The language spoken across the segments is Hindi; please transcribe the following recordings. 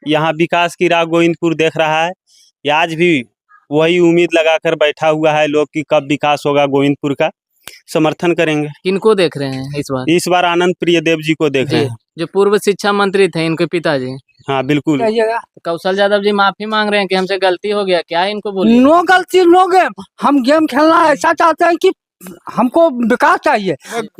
यहाँ विकास की राह गोविंदपुर देख रहा है। ये आज भी वही उम्मीद लगाकर बैठा हुआ है लोग कि कब विकास होगा गोविंदपुर का। समर्थन करेंगे। किनको देख रहे हैं इस बार? इस बार आनंद प्रियदेव जी को देख रहे हैं। जो पूर्व शिक्षा मंत्री थे इनके पिताजी। हाँ बिल्कुल। कौशल यादव जी माफी मांग रहे हैं कि हमसे गलती हो गया, क्या इनको बोलिए? नो गलती, नो गेम। हम गेम खेलना ऐसा चाहते हैं कि हमको विकास चाहिए।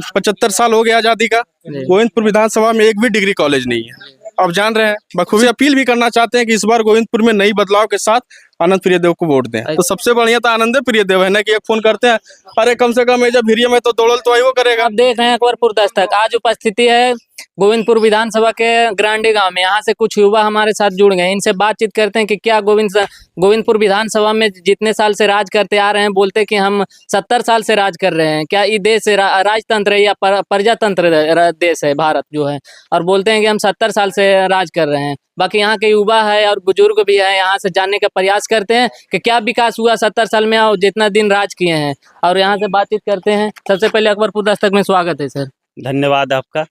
75 साल हो गया आजादी का, गोविंदपुर विधानसभा में एक भी डिग्री कॉलेज नहीं है। अब जान रहे हैं, बखूबी अपील भी करना चाहते हैं कि इस बार गोविंदपुर में नई बदलाव के साथ आनंद प्रियदेव को वोट दें। तो सबसे बढ़िया तो आनंद प्रियदेव है ना कि एक फोन करते हैं, अरे कम से कम जब भिरिया में तो दौड़ल तो वो करेगा। आप देख रहे हैं अकबरपुर दस्तक, आज उपस्थिति है गोविंदपुर विधानसभा के ग्रांडी गांव में। यहाँ से कुछ युवा हमारे साथ जुड़ गए, इनसे बातचीत करते हैं कि क्या गोविंदपुर विधानसभा में जितने साल से राज करते आ रहे हैं, बोलते कि हम 70 साल से राज कर रहे हैं, क्या ये देश राजतंत्र है या प्रजातंत्र देश है भारत जो है, और बोलते हैं कि हम 70 साल से राज कर रहे हैं। बाकी यहाँ के युवा है और बुजुर्ग भी है, यहाँ से जानने का प्रयास करते हैं कि क्या विकास हुआ 70 साल में और जितना दिन राज किए हैं, और यहाँ से बातचीत करते हैं। सबसे पहले अकबरपुर दस्तक में स्वागत है सर। धन्यवाद आपका।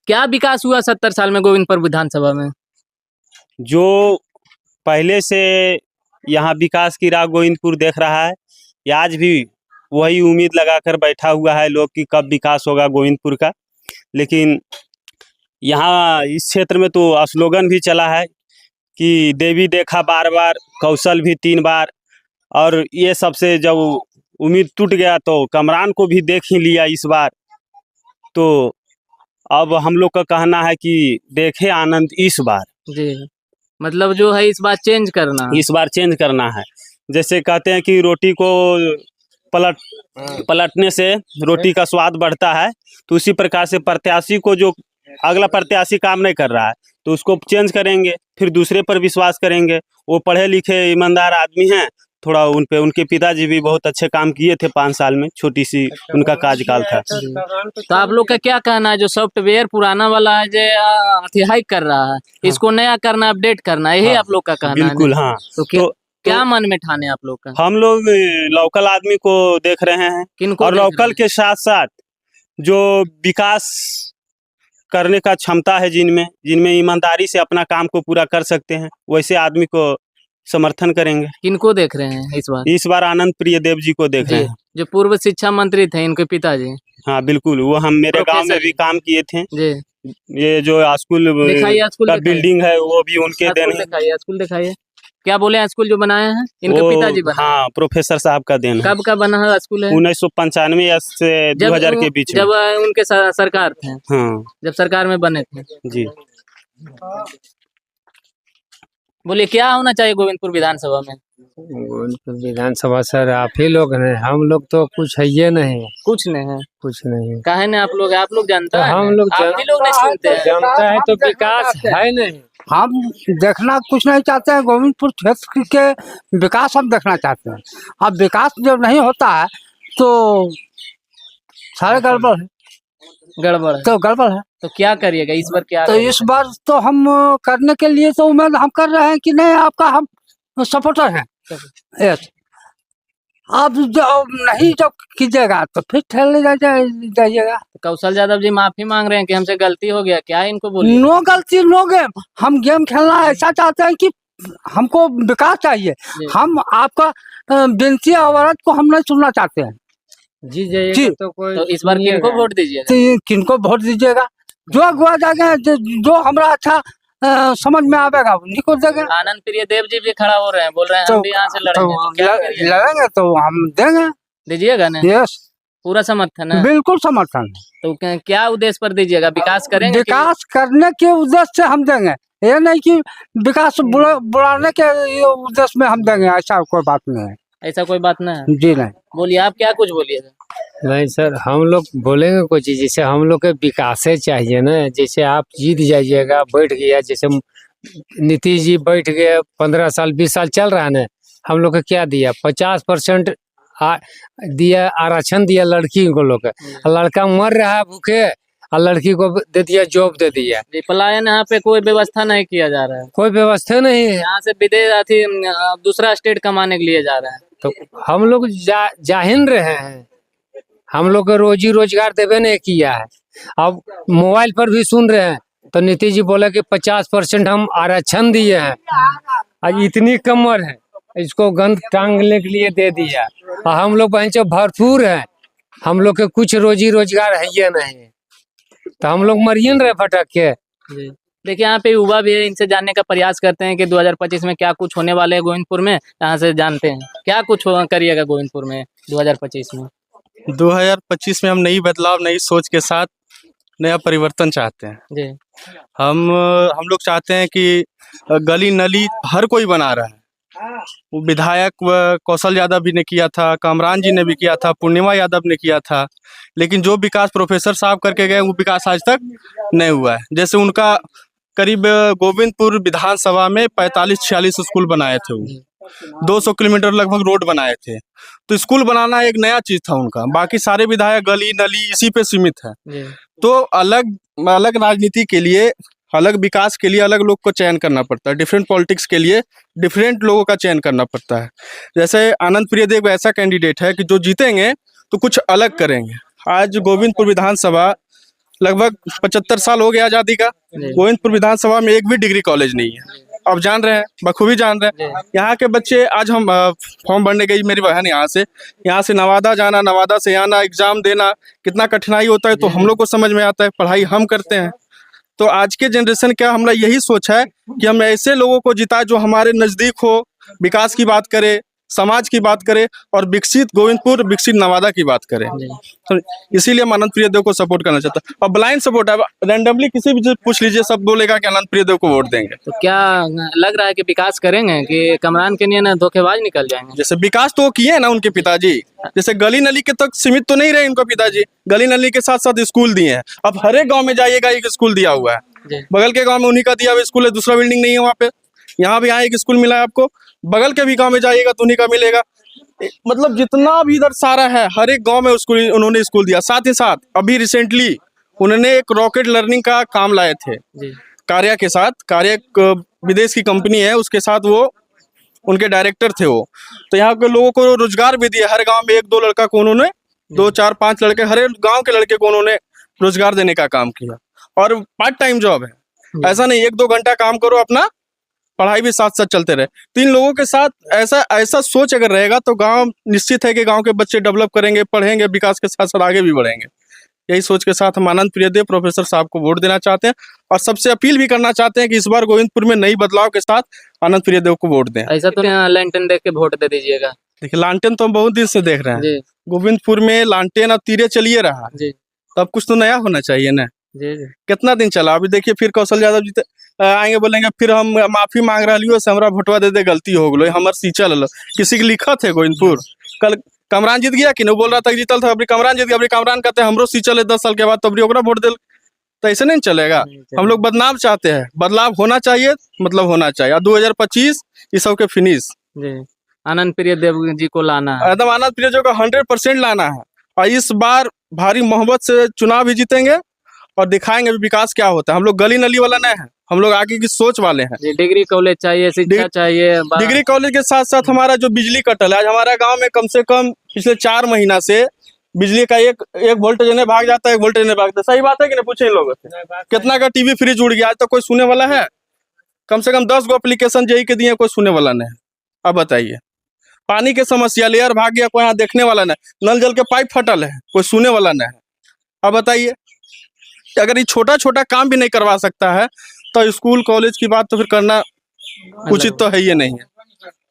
क्या विकास हुआ 70 साल में गोविंदपुर विधानसभा में? जो पहले से यहाँ विकास की राह गोविंदपुर देख रहा है, ये आज भी वही उम्मीद लगाकर बैठा हुआ है लोग कि कब विकास होगा गोविंदपुर का। लेकिन यहाँ इस क्षेत्र में तो स्लोगन भी चला है कि देवी देखा बार बार, कौशल भी 3 बार, और ये सबसे जब उम्मीद टूट गया तो कमरान को भी देख ही लिया इस बार। तो अब हम लोग का कहना है कि देखे आनंद इस बार। जी, मतलब जो है इस बार चेंज करना है। इस बार चेंज करना है। जैसे कहते हैं कि रोटी को पलटने से रोटी का स्वाद बढ़ता है, तो उसी प्रकार से प्रत्याशी को, जो अगला प्रत्याशी काम नहीं कर रहा है तो उसको चेंज करेंगे, फिर दूसरे पर विश्वास करेंगे। वो पढ़े लिखे ईमानदार आदमी हैं, थोड़ा उनके पिताजी भी बहुत अच्छे काम किए थे 5 साल में, छोटी सी उनका कार्यकाल था। तो आप लोग का क्या कहना है, जो सॉफ्टवेयर पुराना वाला है जो हाइक कर रहा है, इसको नया करना, अपडेट करना, यही आप लोग का कहना है? बिल्कुल हाँ। तो क्या मन में ठाने आप लोग का? हम लोग लोकल आदमी को देख रहे हैं, किनको? और लोकल के साथ साथ जो विकास करने का क्षमता है, जिनमें ईमानदारी से अपना काम को पूरा कर सकते हैं, वैसे आदमी को समर्थन करेंगे। किनको देख रहे हैं इस बार? इस बार आनंद प्रियदेव जी को देख रहे हैं। जो पूर्व शिक्षा मंत्री थे इनके पिताजी। हाँ बिल्कुल, वो हम मेरे गांव में भी काम किए थे जी। ये जो स्कूल का बिल्डिंग है वो भी उनके देन है। स्कूल दिखाइए, क्या बोले हैं? स्कूल जो बनाए हैं इनके पिताजी बनाए? हाँ, प्रोफेसर साहब का देन है। कब का बना है स्कूल? 1995 से 2000 के बीच में, जब उनके सरकार थे। हाँ, जब सरकार में बने थे जी। बोलिए क्या होना चाहिए गोविंदपुर विधानसभा में? गोविंदपुर विधानसभा सर आप ही लोग हैं, हम लोग तो कुछ है ये नहीं। कुछ नहीं है? कुछ नहीं। काहे ने आप लोग जानता है? हम लोग नहीं सुनते हैं। जानता है तो विकास है नहीं। हम देखना कुछ नहीं चाहते हैं, गोविंदपुर क्षेत्र के विकास हम देखना चाहते हैं। अब विकास जब नहीं होता है तो सारे गड़बड़ है। गड़बड़ है तो गड़बड़ है। तो क्या करिएगा इस बार? क्या तो इस बार तो हम करने के लिए तो उम्मीद हम कर रहे हैं कि नहीं, आपका हम सपोर्टर हैं। यस, आप जब नहीं जब कीजिएगा तो फिर ठहर जाइएगा। कौशल यादव जी माफी मांग रहे हैं कि हमसे गलती हो गया, क्या इनको बोलिए? नो गलती, नो गेम। हम गेम खेलना ऐसा चाहते हैं कि हमको विकास चाहिए। हम आपका विनती अवरत को हम नहीं सुनना चाहते हैं। जी जी। तो इस बार किनको वोट दीजिएगा? तो किनको वोट दीजिएगा? जो अगुआ जाएगा, जो हमरा अच्छा समझ में आवेगा उन्हीं को देंगे। आनंद प्रियदेव जी भी खड़ा हो रहे हैं, बोल रहे हैं हम भी यहाँ से लड़ेंगे। लड़ेंगे तो हम देंगे। दीजिएगा ना? यस, पूरा समर्थन है? बिल्कुल समर्थन। तो क्या उद्देश्य पर दीजिएगा? विकास करेंगे? विकास करने के उद्देश्य से हम देंगे, ये नहीं कि विकास बुलाने के उद्देश्य में हम देंगे, ऐसा कोई बात नहीं है। ऐसा कोई बात नहीं है? जी नहीं। बोलिए, आप क्या कुछ बोलिएगा? नहीं सर, हम लोग बोलेंगे कोई चीज, जैसे हम लोग के विकास चाहिए ना। जैसे आप जीत जाइएगा, बैठ गया, जैसे नीतीश जी बैठ गए, 15 साल 20 साल चल रहा है ना। हम लोग को क्या दिया? 50% दिया, आरक्षण दिया लड़की को लोग। लड़का मर रहा है भूखे, और लड़की को दे दिया, जॉब दे दिया। पलायन यहाँ पे कोई व्यवस्था नहीं किया जा रहा है? कोई व्यवस्था नहीं है। यहाँ से विदेश दूसरा स्टेट कमाने के लिए जा रहे हैं। तो हम लोग जाहिन रहे हैं, हम लोग को रोजी रोजगार देवे नहीं किया है। अब मोबाइल पर भी सुन रहे हैं तो नीतीश जी बोले कि 50% हम आरक्षण दिए हैं, आज इतनी कमर है, इसको गंद टांगने के लिए दे दिया। और हम लोग बहन भरपूर है, हम लोग के कुछ रोजी रोजगार है ये नहीं, तो हम लोग मरिए न रहे फटक के। जी। देखिए यहाँ पे युवा भी है, इनसे जानने का प्रयास करते हैं कि 2025 में क्या कुछ होने वाले है गोविंदपुर में। यहाँ से जानते हैं क्या कुछ करिएगा गोविंदपुर में 2025 में। 2025 में हम नई बदलाव, नई सोच के साथ नया परिवर्तन चाहते हैं। जी हम लोग चाहते हैं कि गली नली हर कोई बना रहा है। वो विधायक कौशल यादव भी ने किया था, कामरान जी ने भी किया था, पूर्णिमा यादव ने किया था, लेकिन जो विकास प्रोफेसर साहब करके गए वो विकास आज तक नहीं हुआ है। जैसे उनका करीब गोविंदपुर विधानसभा में 45-46 स्कूल बनाए थे, वो 200 किलोमीटर लगभग रोड बनाए थे। तो स्कूल बनाना एक नया चीज था उनका, बाकी सारे विधायक गली नली इसी पे सीमित है। जी तो अलग अलग राजनीति के लिए, अलग विकास के लिए अलग लोग को चयन करना पड़ता है। डिफरेंट पॉलिटिक्स के लिए डिफरेंट लोगों का चयन करना पड़ता है। जैसे आनंद प्रियदेव ऐसा कैंडिडेट है कि जो जीतेंगे तो कुछ अलग करेंगे। आज गोविंदपुर विधानसभा लगभग 75 साल हो गया आज़ादी का, गोविंदपुर विधानसभा में एक भी डिग्री कॉलेज नहीं है। अब जान रहे हैं, बखूबी जान रहे हैं। यहाँ के बच्चे, आज हम फॉर्म भरने गई मेरी बहन यहाँ से नवादा जाना, नवादा से आना, एग्जाम देना, कितना कठिनाई होता है तो हम लोग को समझ में आता है। पढ़ाई हम करते हैं। तो आज के जनरेशन का हमारा यही सोच है कि हम ऐसे लोगों को जिताए जो हमारे नज़दीक हो, विकास की बात करे, समाज की बात करे और विकसित गोविंदपुर, विकसित नवादा की बात करें। तो इसीलिए हम अनंत प्रियदेव को सपोर्ट करना चाहता है। और ब्लाइंड सपोर्ट है, रैंडमली किसी भी पूछ लीजिए, सब बोलेगा कि अनंत प्रियदेव को वोट देंगे। तो क्या लग रहा है कि विकास करेंगे कि कमरान के लिए ना धोखेबाज निकल जाएंगे? जैसे विकास तो किए ना उनके पिताजी, जैसे गली नली के तक सीमित तो नहीं रहे इनके पिताजी, गली नली के साथ साथ स्कूल दिए हैं। अब हर एक गाँव में जाइएगा एक स्कूल दिया हुआ है। बगल के गाँव में उन्हीं का दिया हुआ स्कूल है, दूसरा बिल्डिंग नहीं है वहाँ पे। यहाँ भी यहाँ एक स्कूल मिला है आपको, बगल के भी गाँव में जाइएगा तो उन्हीं का मिलेगा। मतलब जितना भी इधर सारा है, हर एक गांव में उसको उन्होंने स्कूल दिया। साथ ही साथ अभी रिसेंटली उन्होंने एक रॉकेट लर्निंग का काम लाए थे कार्या के साथ। कार्या एक विदेश की कंपनी है, उसके साथ वो उनके डायरेक्टर थे वो। तो यहाँ के लोगों को रोजगार भी दिया। हर गांव में 1-2 लड़का को उन्होंने, 2, 4, 5 लड़के, हर एक गाँव के लड़के को उन्होंने रोजगार देने का काम किया। और पार्ट टाइम जॉब है, ऐसा नहीं 1-2 घंटा काम करो, अपना पढ़ाई भी साथ साथ चलते रहे। 3 लोगों के साथ ऐसा सोच अगर रहेगा तो गांव निश्चित है कि गांव के बच्चे डेवलप करेंगे, पढ़ेंगे, विकास के साथ साथ आगे भी बढ़ेंगे। यही सोच के साथ हम आनंद प्रियदेव प्रोफेसर साहब को वोट देना चाहते हैं और सबसे अपील भी करना चाहते हैं कि इस बार गोविंदपुर में नई बदलाव के साथ आनंद प्रियदेव को वोट दें। ऐसा तो लैंटन देख के वोट दे दीजिएगा। देखिए लालटेन तो हम बहुत दिन से देख रहे हैं गोविंदपुर में, लालटेन अब तीरे चलिए रहा है, तब कुछ तो नया होना चाहिए ना। कितना दिन चला, अभी देखिए फिर कौशल यादव जी आएंगे, बोलेंगे फिर हम माफी मांग रहा लियो से हमरा भोटवा दे दे, गलती हो गई हमार सींचा लो। किसी की लिखत है गोविंदपुर, कल कमरान जीत गया कि नहीं, बोल रहा था जीतल था, अभी कमरान जीत गया, अभी कमरान कहते हैं हमरो सींचल है 10 साल के बाद, तो अभी ओकरा वोट दे। तो ऐसे नहीं चलेगा। हम लोग बदलाव चाहते हैं, बदलाव होना चाहिए, मतलब होना चाहिए। 2025 इस सब के फिनिश आनंद प्रियदेव जी को लाना है, एकदम आनंद प्रियदेव को 100% लाना है। और इस बार भारी मोहब्बत से चुनाव भी जीतेंगे और दिखाएंगे विकास क्या होता है। हम लोग गली नली वाला नहीं है, हम लोग आगे की सोच वाले हैं। डिग्री कॉलेज चाहिए, शिक्षा चाहिए। डिग्री कॉलेज के साथ साथ हमारा जो बिजली कटल है, आज हमारा गांव में कम से कम पिछले 4 महीना से बिजली का एक वोल्टेज ने भाग जाता है, 1 वोल्टेज ने भागता है। सही बात है कि नहीं, पूछे इन लोगों से। कितना का टीवी फ्रिज उड़ गया, आज तक कोई सुने वाला है? कम से कम 10 गो एप्लीकेशन जेई के दिए, कोई सुने वाला नहीं। अब बताइए, पानी के समस्या, लेयर भाग गया, कोई यहाँ देखने वाला नहीं। नल जल के पाइप फटल है, कोई सुने वाला नहीं। अब बताइए, अगर ये छोटा छोटा काम भी नहीं करवा सकता है तो स्कूल कॉलेज की बात तो फिर करना उचित तो है ही नहीं है।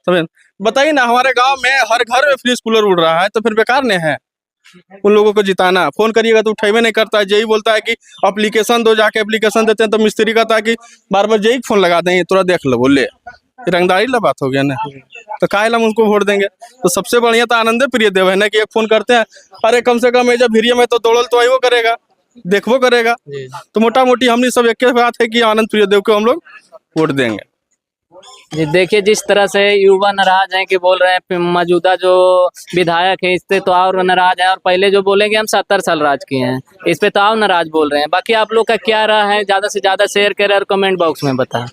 समझ बताइए ना, हमारे गांव में हर घर में फ्रिज कूलर उड़ रहा है, तो फिर बेकार नहीं है उन लोगों को जिताना। फोन करिएगा तो उठेबे नहीं करता है, यही बोलता है कि एप्लीकेशन दो, जाके एप्लीकेशन देते हैं तो मिस्त्री कहता है कि बार बार यही फोन लगा देंगे, थोड़ा देख लो, बोले रंगदारी ला बात हो गया ना। तो काहे हम उनको वोट देंगे? तो सबसे बढ़िया तो आनंद प्रियदेव है ना, कि एक फोन करते हैं, अरे कम से कम जब भिरिया में तो दौड़ल तो आइयो करेगा, देखबो करेगा। तो मोटा मोटी हमने सब एक बात है कि आनंद प्रियदेव को हम लोग वोट देंगे। जी देखिए, जिस तरह से युवा नाराज हैं कि बोल रहे हैं मौजूदा जो विधायक है इससे तो और नाराज है, और पहले जो बोलेंगे हम 70 साल राज किए हैं, इस पे तो और नाराज बोल रहे हैं। बाकी आप लोग का क्या राय है, ज्यादा से ज्यादा शेयर करें और कमेंट बॉक्स में बताएं।